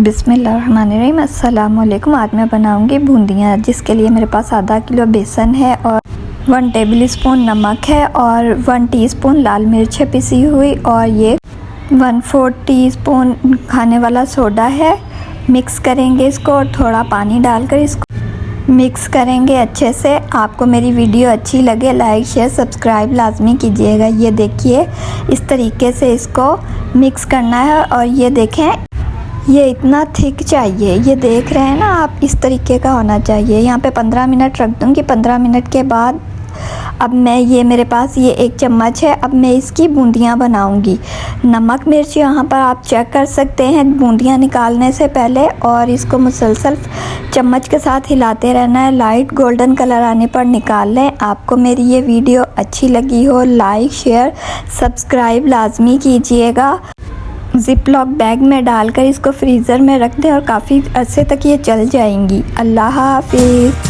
बिस्मिल्लाहिर्रहमानिर्रहीम। अस्सलाम वालेकुम। आज मैं बनाऊंगी बूंदियाँ, जिसके लिए मेरे पास आधा किलो बेसन है और 1 टेबल स्पून नमक है और 1 टीस्पून लाल मिर्च पिसी हुई और ये 1/4 टीस्पून खाने वाला सोडा है। मिक्स करेंगे इसको और थोड़ा पानी डालकर इसको मिक्स करेंगे अच्छे से। आपको मेरी वीडियो अच्छी लगे लाइक शेयर सब्सक्राइब लाजमी कीजिएगा। ये देखिए इस तरीके से इसको मिक्स करना है और ये देखें ये इतना थिक चाहिए, ये देख रहे हैं ना आप, इस तरीके का होना चाहिए। यहाँ पे 15 मिनट रख दूँगी। 15 मिनट के बाद अब मैं ये मेरे पास ये 1 चम्मच है, अब मैं इसकी बूंदियाँ बनाऊँगी। नमक मिर्च यहाँ पर आप चेक कर सकते हैं बूंदियाँ निकालने से पहले, और इसको मुसलसल चम्मच के साथ हिलाते रहना है। लाइट गोल्डन कलर आने पर निकाल लें। आपको मेरी ये वीडियो अच्छी लगी हो लाइक शेयर सब्सक्राइब लाजमी कीजिएगा। ज़िप लॉक बैग में डालकर इसको फ्रीज़र में रख दें और काफ़ी अरसे तक ये चल जाएंगी। अल्लाह हाफिज़।